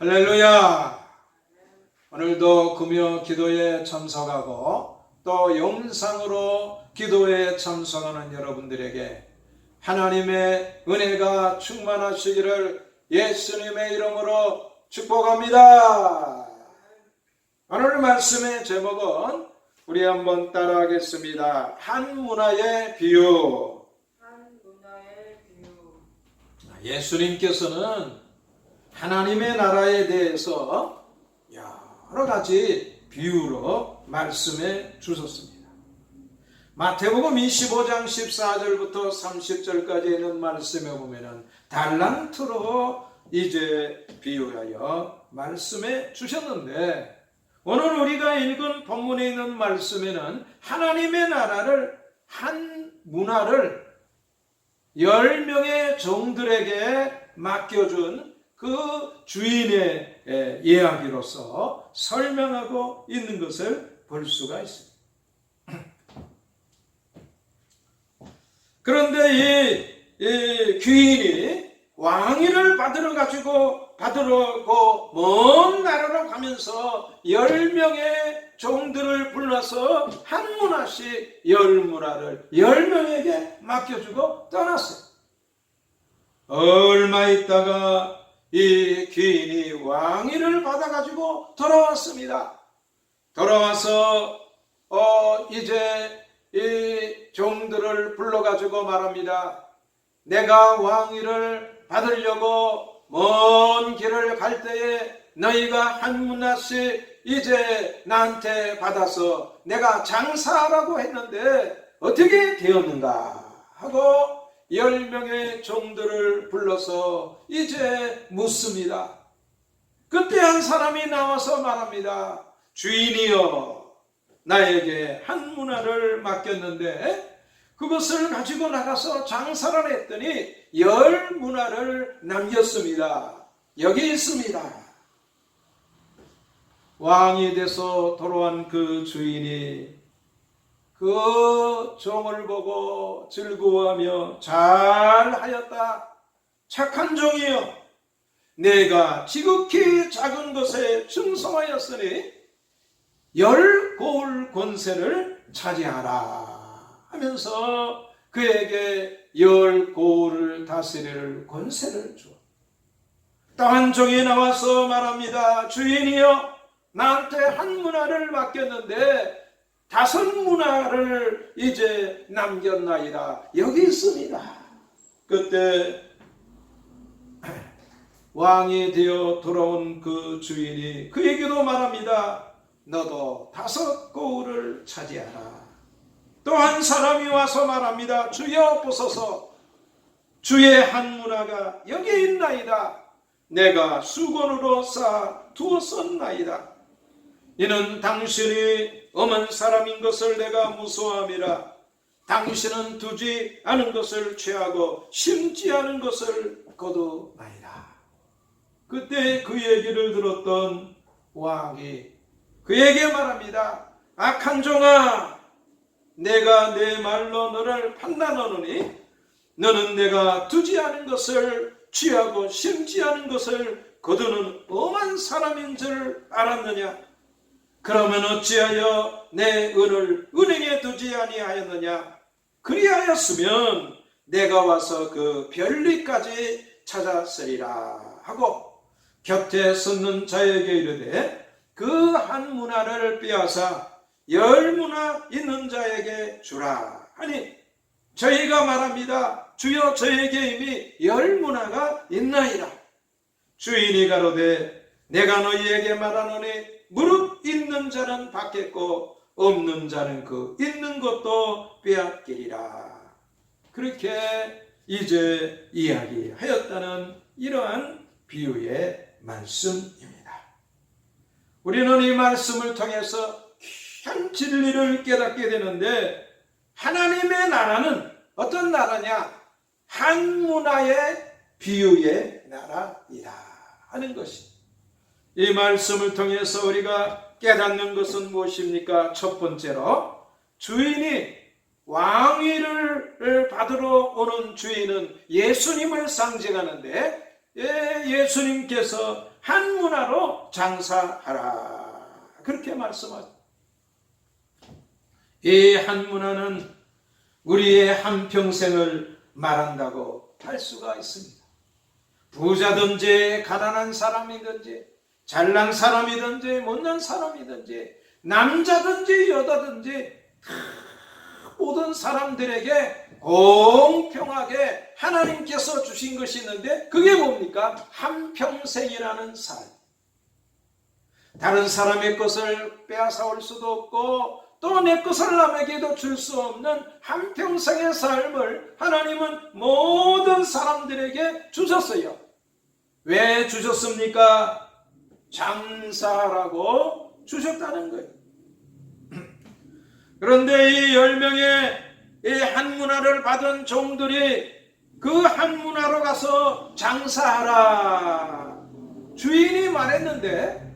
할렐루야! 오늘도 금요 기도에 참석하고 또 영상으로 기도에 참석하는 여러분들에게 하나님의 은혜가 충만하시기를 예수님의 이름으로 축복합니다. 오늘 말씀의 제목은 우리 한번 따라하겠습니다. 한 문화의 비유. 예수님께서는 하나님의 나라에 대해서 여러 가지 비유로 말씀해 주셨습니다. 마태복음 25장 14절부터 30절까지 있는 말씀에 보면은 달란트로 이제 비유하여 말씀해 주셨는데, 오늘 우리가 읽은 본문에 있는 말씀에는 하나님의 나라를, 한 문화를 10명의 종들에게 맡겨준 그 주인의 이야기로서 설명하고 있는 것을 볼 수가 있습니다. 그런데 이 귀인이 왕위를 받으려고 먼 나라로 가면서 10명의 종들을 불러서 한 문화씩 10문화를 10명에게 맡겨주고 떠났어요. 얼마 있다가 이 귀인이 왕위를 받아가지고 돌아왔습니다. 돌아와서 이제 이 종들을 불러가지고 말합니다. 내가 왕위를 받으려고 먼 길을 갈 때에 너희가 한 문화씩 이제 나한테 받아서 내가 장사하라고 했는데 어떻게 되었는가 하고 10명의 종들을 불러서 이제 묻습니다. 그때 한 사람이 나와서 말합니다. 주인이여, 나에게 한 문화를 맡겼는데 그것을 가지고 나가서 장사를 했더니 10문화를 남겼습니다. 여기 있습니다. 왕이 돼서 돌아온 그 주인이 그 종을 보고 즐거워하며 잘하였다. 착한 종이여, 내가 지극히 작은 것에 충성하였으니 10고을 권세를 차지하라 하면서 그에게 10고을을 다스릴 권세를 주어. 또 한 종이 나와서 말합니다. 주인이여, 나한테 한 문화를 맡겼는데 5문화를 이제 남겼나이다. 여기 있습니다. 그때 왕이 되어 돌아온 그 주인이 그에게도 말합니다. 너도 5고을을 차지하라. 또 한 사람이 와서 말합니다. 주여 보소서, 주의 한 문화가 여기 있나이다. 내가 수건으로 쌓아 두었었나이다. 이는 당신이 엄한 사람인 것을 내가 무서워함이라. 당신은 두지 않은 것을 취하고 심지 않은 것을 거두나이다. 그때 그 얘기를 들었던 왕이 그에게 말합니다. 악한 종아, 내가 내 말로 너를 판단하노니 너는 내가 두지 않은 것을 취하고 심지 않은 것을 거두는 엄한 사람인 줄 알았느냐? 그러면 어찌하여 내 은을 은행에 두지 아니하였느냐? 그리하였으면 내가 와서 그 별리까지 찾았으리라 하고 곁에 섰는 자에게 이르되 그 한 문화를 빼앗아 10문화 있는 자에게 주라 하니 저희가 말합니다. 주여, 저에게 이미 10문화가 있나이다. 주인이 가로되 내가 너희에게 말하노니 무릇 있는 자는 받겠고 없는 자는 그 있는 것도 빼앗기리라. 그렇게 이제 이야기하였다는 이러한 비유의 말씀입니다. 우리는 이 말씀을 통해서 귀한 진리를 깨닫게 되는데, 하나님의 나라는 어떤 나라냐? 한 문화의 비유의 나라이다 하는 것입니다. 이 말씀을 통해서 우리가 깨닫는 것은 무엇입니까? 첫 번째로 주인이 왕위를 받으러 오는 주인은 예수님을 상징하는데 예수님께서 한 문화로 장사하라 그렇게 말씀하셨습니다. 이 한 문화는 우리의 한평생을 말한다고 할 수가 있습니다. 부자든지 가난한 사람이든지 잘난 사람이든지 못난 사람이든지 남자든지 여자든지 모든 사람들에게 공평하게 하나님께서 주신 것이 있는데 그게 뭡니까? 한평생이라는 삶. 다른 사람의 것을 빼앗아올 수도 없고 또 내 것을 남에게도 줄 수 없는 한평생의 삶을 하나님은 모든 사람들에게 주셨어요. 왜 주셨습니까? 장사하라고 주셨다는 거예요. 그런데 이 10명의 이 한 문화를 받은 종들이 그 한 문화로 가서 장사하라 주인이 말했는데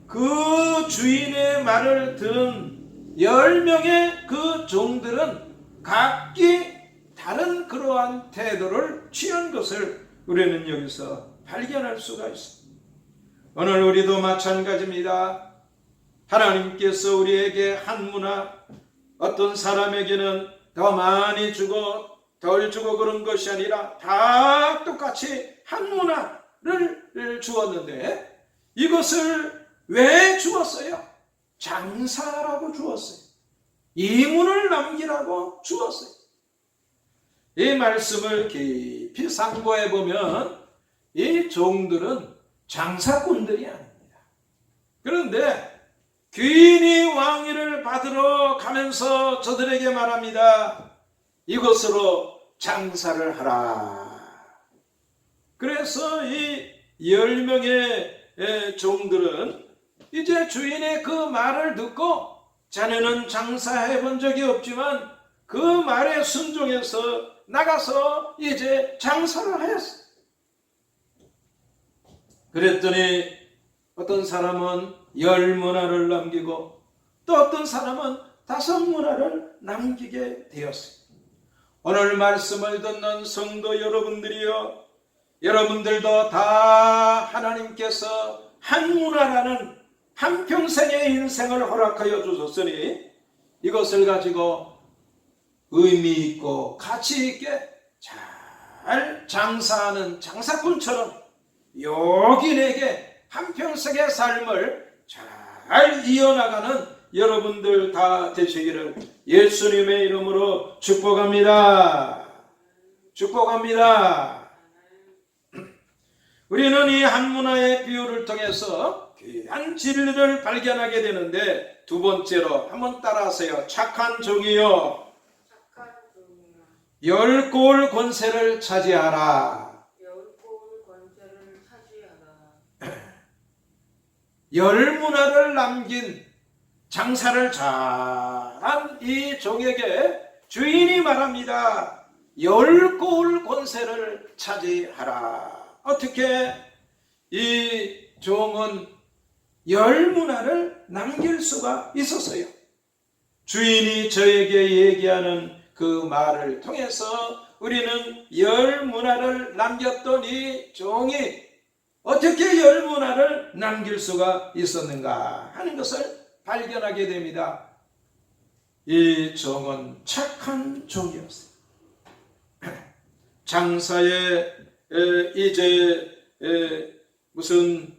그 주인의 말을 들은 10명의 그 종들은 각기 다른 그러한 태도를 취한 것을 우리는 여기서 발견할 수가 있습니다. 오늘 우리도 마찬가지입니다. 하나님께서 우리에게 한 문화, 어떤 사람에게는 더 많이 주고 덜 주고 그런 것이 아니라 다 똑같이 한 문화를 주었는데 이것을 왜 주었어요? 장사라고 주었어요. 이문을 남기라고 주었어요. 이 말씀을 깊이 상고해 보면 이 종들은 장사꾼들이 아닙니다. 그런데 귀인이 왕위를 받으러 가면서 저들에게 말합니다. 이것으로 장사를 하라. 그래서 이 10명의 종들은 이제 주인의 그 말을 듣고 자네는 장사해 본 적이 없지만 그 말에 순종해서 나가서 이제 장사를 하였어요. 그랬더니 어떤 사람은 10문화를 남기고 또 어떤 사람은 5문화를 남기게 되었어요. 오늘 말씀을 듣는 성도 여러분들이요, 여러분들도 다 하나님께서 한 문화라는 한평생의 인생을 허락하여 주셨으니 이것을 가지고 의미 있고 가치 있게 잘 장사하는 장사꾼처럼 요긴에게 한평생의 삶을 잘 이어나가는 여러분들 다 되시기를 예수님의 이름으로 축복합니다. 축복합니다. 우리는 이 한 문화의 비유를 통해서 귀한 진리를 발견하게 되는데 두 번째로 한번 따라하세요. 착한 종이요. 10고을 권세를 차지하라. 10문화를 남긴 장사를 잘한 이 종에게 주인이 말합니다. 10고을 권세를 차지하라. 어떻게? 이 종은 10문화를 남길 수가 있었어요. 주인이 저에게 얘기하는 그 말을 통해서 우리는 10문화를 남겼던 이 종이 어떻게 10문화를 남길 수가 있었는가 하는 것을 발견하게 됩니다. 이 종은 착한 종이었어요. 장사에 이제 무슨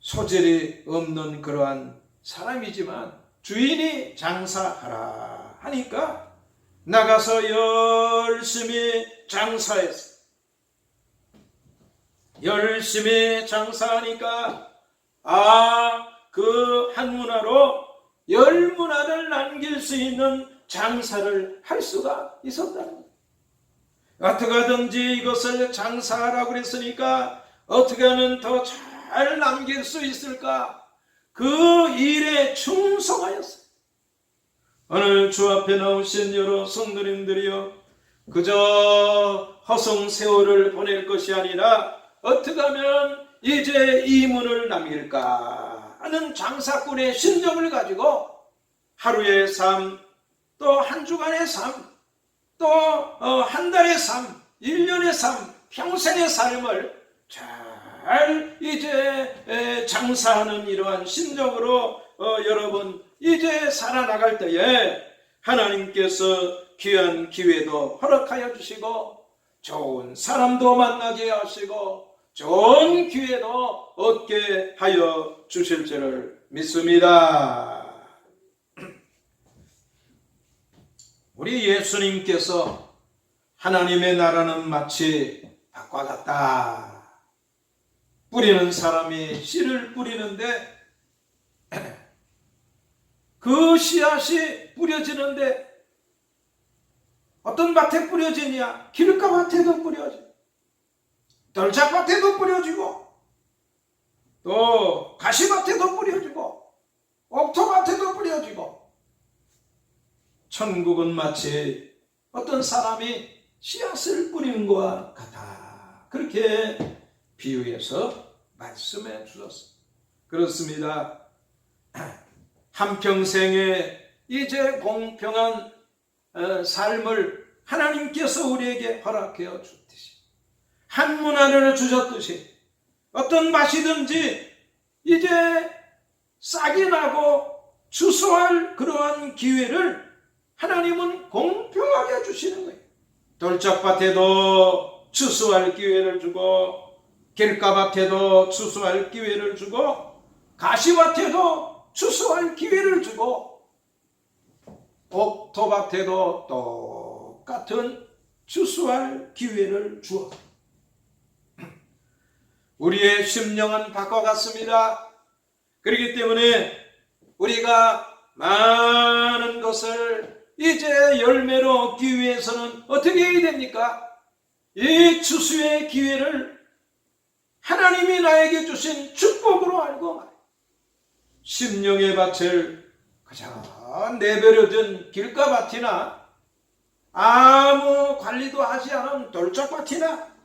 소질이 없는 그러한 사람이지만 주인이 장사하라 하니까 나가서 열심히 장사했어요. 열심히 장사하니까 그 한 문화로 10문화를 남길 수 있는 장사를 할 수가 있었다는 거예요. 어떻게 하든지 이것을 장사하라고 그랬으니까 어떻게 하면 더 잘 남길 수 있을까? 그 일에 충성하였어요. 오늘 주 앞에 나오신 여러 성도님들이요, 그저 허송세월을 보낼 것이 아니라 어떻게 하면 이제 이 문을 남길까 하는 장사꾼의 심정을 가지고 하루의 삶, 또 한 주간의 삶, 또 한 달의 삶, 1년의 삶 평생의 삶을 잘 이제 장사하는 이러한 심정으로 여러분 이제 살아나갈 때에 하나님께서 귀한 기회도 허락하여 주시고 좋은 사람도 만나게 하시고 좋은 기회도 얻게 하여 주실 줄을 믿습니다. 우리 예수님께서 하나님의 나라는 마치 밭과 같다. 뿌리는 사람이 씨를 뿌리는데 그 씨앗이 뿌려지는데 어떤 밭에 뿌려지냐? 길가밭에도 뿌려져. 돌짝밭에도 뿌려지고 또 가시밭에도 뿌려지고 옥토밭에도 뿌려지고 천국은 마치 어떤 사람이 씨앗을 뿌리는 것과 같아. 그렇게 비유해서 말씀해 주셨습니다. 그렇습니다. 한평생에 이제 공평한 삶을 하나님께서 우리에게 허락해 주듯이 한 문화를 주셨듯이 어떤 맛이든지 이제 싹이 나고 추수할 그러한 기회를 하나님은 공평하게 주시는 거예요. 돌짝밭에도 추수할 기회를 주고 길가밭에도 추수할 기회를 주고 가시밭에도 추수할 기회를 주고 옥토밭에도 똑같은 추수할 기회를 주어 우리의 심령은 밭과 같습니다. 그렇기 때문에 우리가 많은 것을 이제 열매로 얻기 위해서는 어떻게 해야 됩니까? 이 추수의 기회를 하나님이 나에게 주신 축복으로 알고 심령의 밭을 그저 내버려둔 길가밭이나 아무 관리도 하지 않은 돌짝밭이나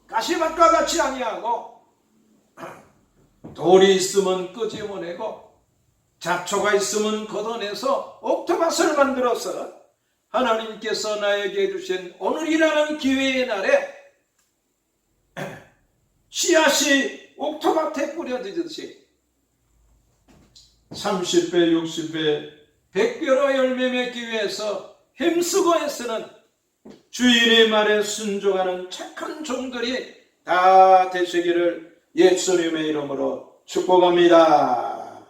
가시밭과 같이 아니하고 돌이 있으면 끄집어내고 잡초가 있으면 걷어내서 옥토밭을 만들어서 하나님께서 나에게 주신 오늘이라는 기회의 날에 씨앗이 옥토밭에 뿌려지듯이 30배, 60배, 100배로 열매 맺기 위해서 힘쓰고 애쓰는 주인의 말에 순종하는 착한 종들이 다 되시기를 예수님의 이름으로 축복합니다.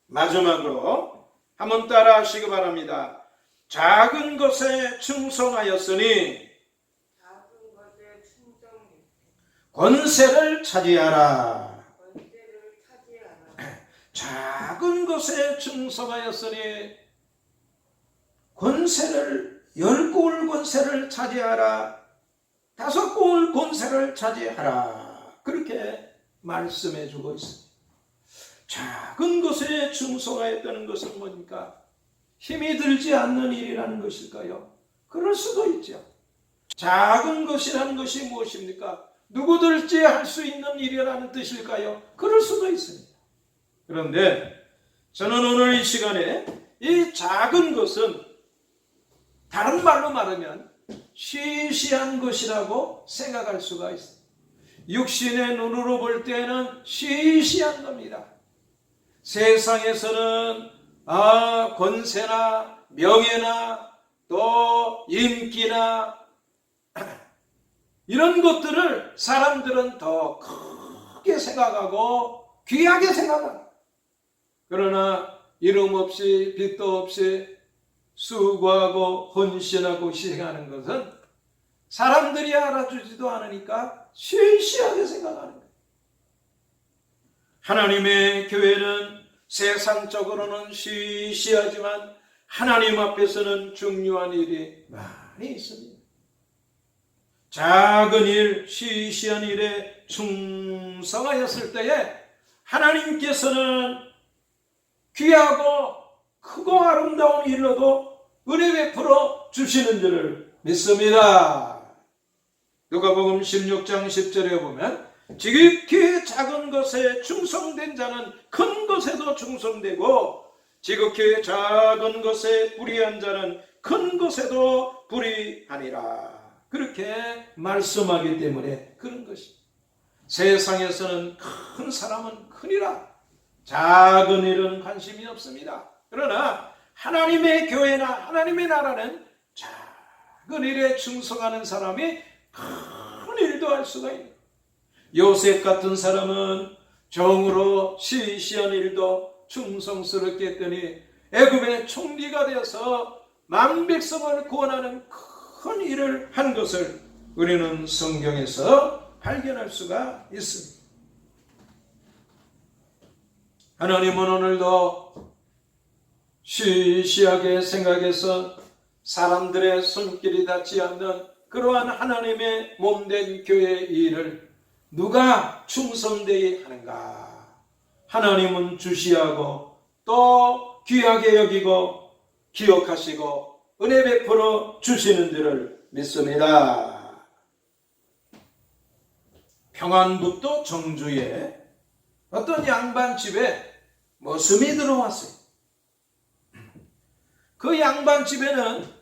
마지막으로 한번 따라 하시기 바랍니다. 작은 것에 충성하였으니 권세를 차지하라. 작은 것에 충성하였으니 권세를 10고을 권세를 차지하라. 5고을 권세를 차지하라. 그렇게 말씀해 주고 있습니다. 작은 것에 충성하였다는 것은 뭡니까? 힘이 들지 않는 일이라는 것일까요? 그럴 수도 있죠. 작은 것이라는 것이 무엇입니까? 누구든지 할 수 있는 일이라는 뜻일까요? 그럴 수도 있습니다. 그런데 저는 오늘 이 시간에 이 작은 것은 다른 말로 말하면 시시한 것이라고 생각할 수가 있습니다. 육신의 눈으로 볼 때는 시시한 겁니다. 세상에서는 권세나 명예나 또 인기나 이런 것들을 사람들은 더 크게 생각하고 귀하게 생각합니다. 그러나 이름 없이 빚도 없이 수고하고 헌신하고 희생하는 것은 사람들이 알아주지도 않으니까 시시하게 생각하는 거예요. 하나님의 교회는 세상적으로는 시시하지만 하나님 앞에서는 중요한 일이 많이 있습니다. 작은 일, 시시한 일에 충성하였을 때에 하나님께서는 귀하고 크고 아름다운 일로도 은혜 베풀어 주시는 줄을 믿습니다. 누가복음 16장 10절에 보면 지극히 작은 것에 충성된 자는 큰 것에도 충성되고 지극히 작은 것에 불의한 자는 큰 것에도 불의하니라. 그렇게 말씀하기 때문에 그런 것이. 세상에서는 큰 사람은 큰이라 작은 일은 관심이 없습니다. 그러나 하나님의 교회나 하나님의 나라는 작은 일에 충성하는 사람이 큰 일도 할 수가 있는. 요셉 같은 사람은 정으로 시시한 일도 충성스럽게 했더니 애굽의 총리가 되어서 만백성을 구원하는 큰 일을 한 것을 우리는 성경에서 발견할 수가 있습니다. 하나님은 오늘도 시시하게 생각해서 사람들의 손길이 닿지 않는 그러한 하나님의 몸된 교회의 일을 누가 충성되게 하는가? 하나님은 주시하고 또 귀하게 여기고 기억하시고 은혜 베풀어 주시는 줄을 믿습니다. 평안북도 정주에 어떤 양반집에 머슴이 들어왔어요. 그 양반집에는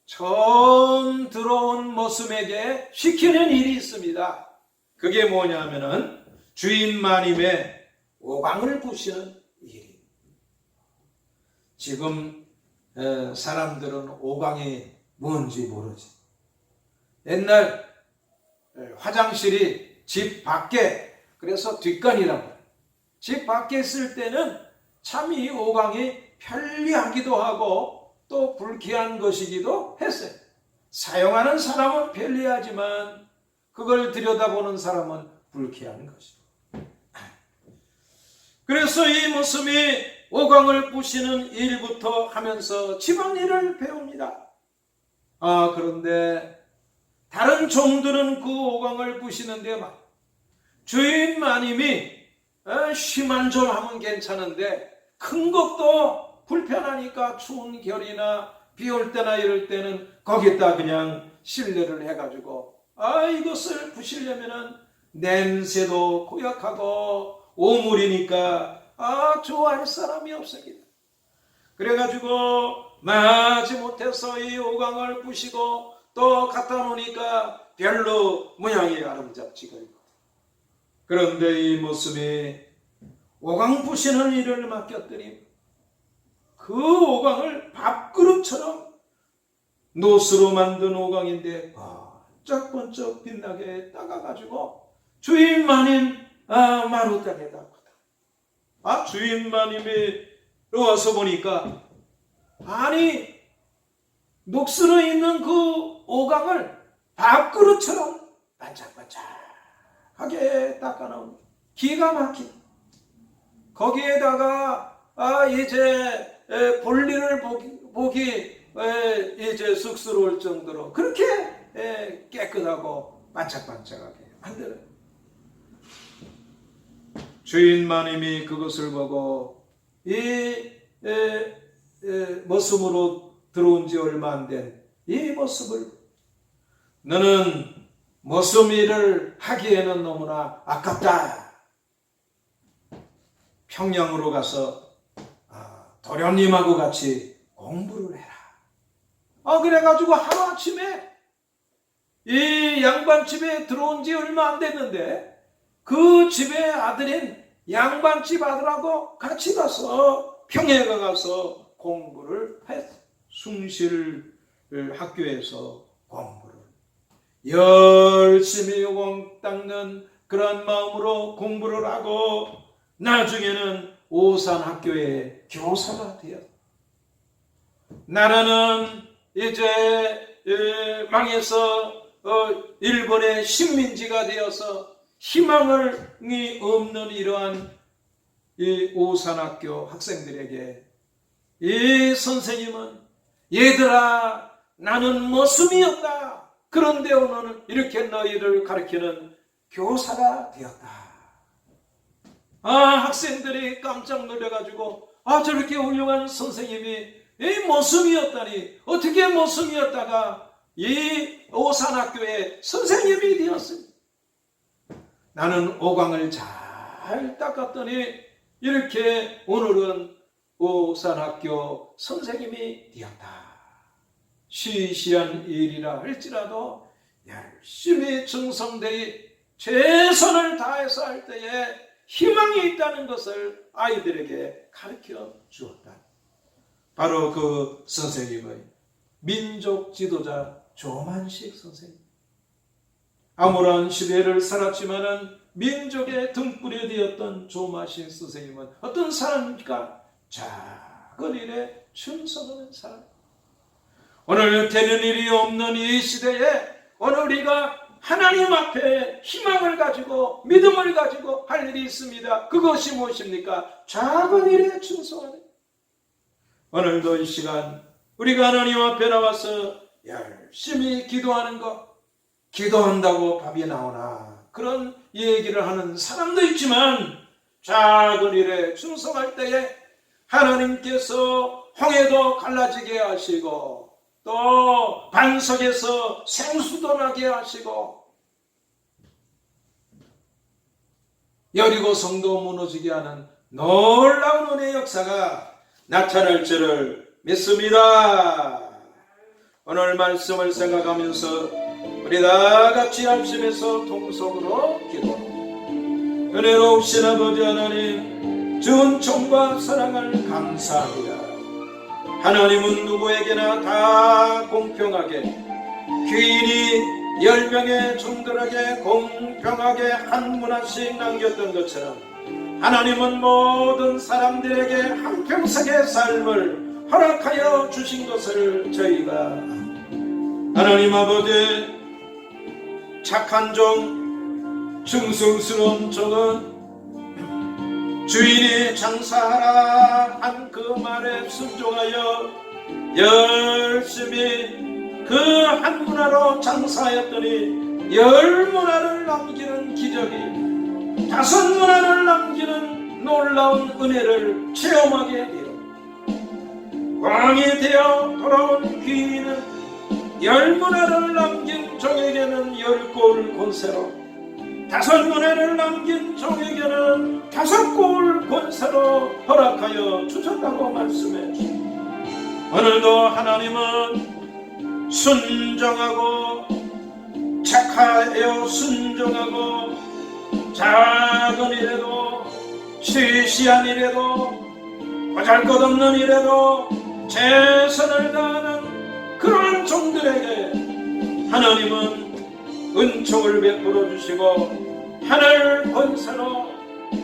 처음 들어온 머슴에게 시키는 일이 있습니다. 그게 뭐냐면은 주인 마님의 오광을 부시는 일입니다. 지금 사람들은 오광이 뭔지 모르지. 옛날 화장실이 집 밖에, 그래서 뒷간이라고 해요. 집 밖에 있을 때는 참 이 오광이 편리하기도 하고 또 불쾌한 것이기도 했어요. 사용하는 사람은 편리하지만 그걸 들여다보는 사람은 불쾌한 것이죠. 그래서 이 머슴이 오광을 부시는 일부터 하면서 집안일을 배웁니다. 그런데 다른 종들은 그 오광을 부시는데 주인 마님이 심한 점 하면 괜찮은데 큰 것도 불편하니까 추운 겨울이나 비 올 때나 이럴 때는 거기다 그냥 실내를 해가지고 이것을 부시려면은 냄새도 고약하고 오물이니까 좋아할 사람이 없습니다. 그래가지고 마지못해서 이 오광을 부시고 또 갖다 놓으니까 별로 모양이 아름답지가 않고. 그런데 이 모습이 오광 부시는 일을 맡겼더니 그 오광을 밥그릇처럼 노스로 만든 오광인데 번쩍번쩍 빛나게 따가가지고 주인 마님 마루땅에다 주인 마님이 와서 보니까 녹슬어 있는 그 오광을 밥그릇처럼 반짝반짝하게 닦아놓은 기가 막힌. 거기에다가 이제 볼일을 보기 이제 쑥스러울 정도로 그렇게 깨끗하고 반짝반짝하게 만들어요. 주인 마님이 그것을 보고 이 머슴으로 들어온 지 얼마 안 된 이 모습을, 너는 머슴 일을 하기에는 너무나 아깝다. 평양으로 가서 도련님하고 같이 공부를 해라. 그래가지고 하루아침에 이 양반집에 들어온 지 얼마 안 됐는데 그 집의 아들인 양반집 아들하고 같이 가서 평양에 가서 공부를 했어. 숭실 학교에서 공부를 열심히 오공 닦는 그런 마음으로 공부를 하고 나중에는 오산학교의 교사가 되었다. 나라는 이제 망해서 일본의 식민지가 되어서 희망이 없는 이러한 이 오산학교 학생들에게 이 선생님은 얘들아 나는 머슴이었다. 그런데 오늘은 이렇게 너희를 가르치는 교사가 되었다. 학생들이 깜짝 놀라가지고 저렇게 훌륭한 선생님이 이 머슴이었다니, 어떻게 머슴이었다가 이 오산학교의 선생님이 되었습니다. 나는 오광을 잘 닦았더니 이렇게 오늘은 오산학교 선생님이 되었다. 시시한 일이라 할지라도 열심히 충성되이 최선을 다해서 할 때에 희망이 있다는 것을 아이들에게 가르쳐 주었다. 바로 그 선생님의 민족 지도자 조만식 선생님. 암울한 시대를 살았지만은 민족의 등불이 되었던 조만식 선생님은 어떤 사람입니까? 작은 일에 충성하는 사람. 오늘 되는 일이 없는 이 시대에 오늘 우리가 하나님 앞에 희망을 가지고 믿음을 가지고 할 일이 있습니다. 그것이 무엇입니까? 작은 일에 충성하는. 오늘도 이 시간 우리가 하나님 앞에 나와서 열심히 기도하는 것, 기도한다고 밥이 나오나 그런 얘기를 하는 사람도 있지만 작은 일에 충성할 때에 하나님께서 홍해도 갈라지게 하시고 또 반석에서 생수도 나게 하시고 여리고 성도 무너지게 하는 놀라운 은혜의 역사가 나타날 줄을 믿습니다. 오늘 말씀을 생각하면서 우리 다 같이 합심해서 통성으로 기도합니다. 은혜로우신 아버지 하나님, 주 은총과 사랑을 감사합니다. 하나님은 누구에게나 다 공평하게, 귀인이 10명의 종들에게 공평하게 한 문화씩 남겼던 것처럼 하나님은 모든 사람들에게 한평생의 삶을 허락하여 주신 것을 저희가 하나님 아버지, 착한 종, 충성스러운 종은 주인이 장사하라 한 그 말에 순종하여 열심히 그 한 문화로 장사하였더니 10문화를 남기는 기적이, 5문화를 남기는 놀라운 은혜를 체험하게 되어 왕이 되어 돌아온 귀인은 10문화를 남긴 종에게는 10골 권세로, 5문화를 남긴 종에게는 5골 권세로 허락하여 주셨다고 말씀해 주십니다. 오늘도 하나님은 순종하고 착하여 순종하고 작은 일에도 시시한 일에도 보잘것없는 일에도 최선을 다하는 그런 종들에게 하나님은 은총을 베풀어 주시고 하늘 권세로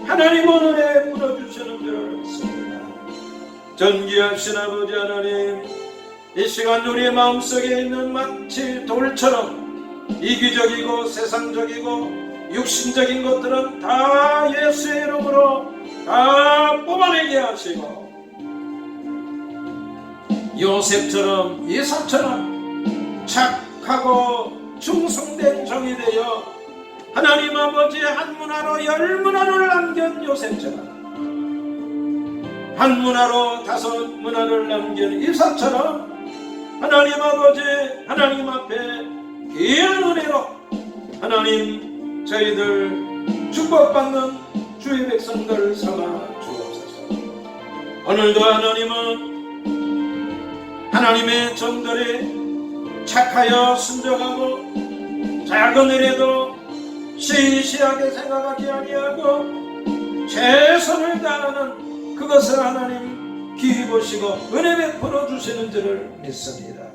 하나님 은혜 풀어주시는 줄 믿습니다. 전기하신 아버지 하나님, 이 시간 우리의 마음속에 있는 마치 돌처럼 이기적이고 세상적이고 육신적인 것들은 다 예수의 이름으로 다 뽑아내게 하시고 요셉처럼 이삭처럼 착하고 충성된 종이 되어 하나님 아버지 한 문화로 10문화를 남긴 요셉처럼, 한 문화로 5문화를 남긴 이삭처럼 하나님 아버지 하나님 앞에 귀한 은혜로 하나님 저희들 축복받는 주의 백성들 삼아 주옵소서. 오늘도 하나님은 하나님의 종들이 착하여 순종하고 작은 일에도 시시하게 생각하지 아니하고 최선을 다하는 그것을 하나님 귀히 보시고 은혜 베풀어 주시는 줄을 믿습니다.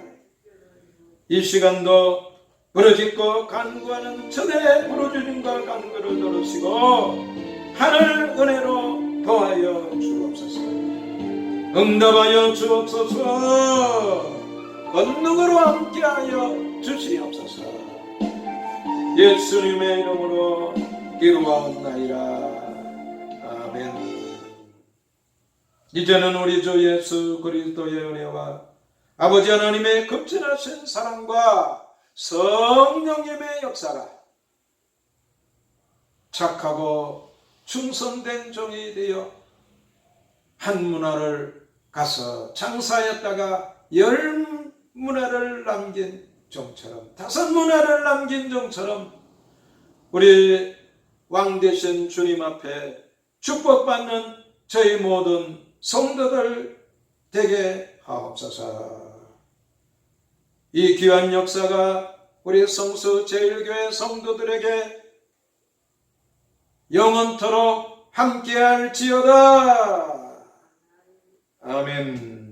이 시간도 부르짖고 간구하는 저들의 부르짖음과 간구를 들으시고 하늘 은혜로 도하여 주옵소서. 응답하여 주옵소서. 권능으로 함께하여 주시옵소서. 예수님의 이름으로 기도하옵나이다. 아멘. 이제는 우리 주 예수 그리스도의 은혜와 아버지 하나님의 급진하신 사랑과 성령님의 역사가 착하고 충성된 종이 되어 한 문화를 가서 장사하였다가 10문화를 남긴 종처럼, 5문화를 남긴 종처럼 우리 왕 되신 주님 앞에 축복받는 저희 모든 성도들 되게 하옵소서. 이 귀한 역사가 우리 성수 제일교회 성도들에게 영원토록 함께할지어다. 아멘.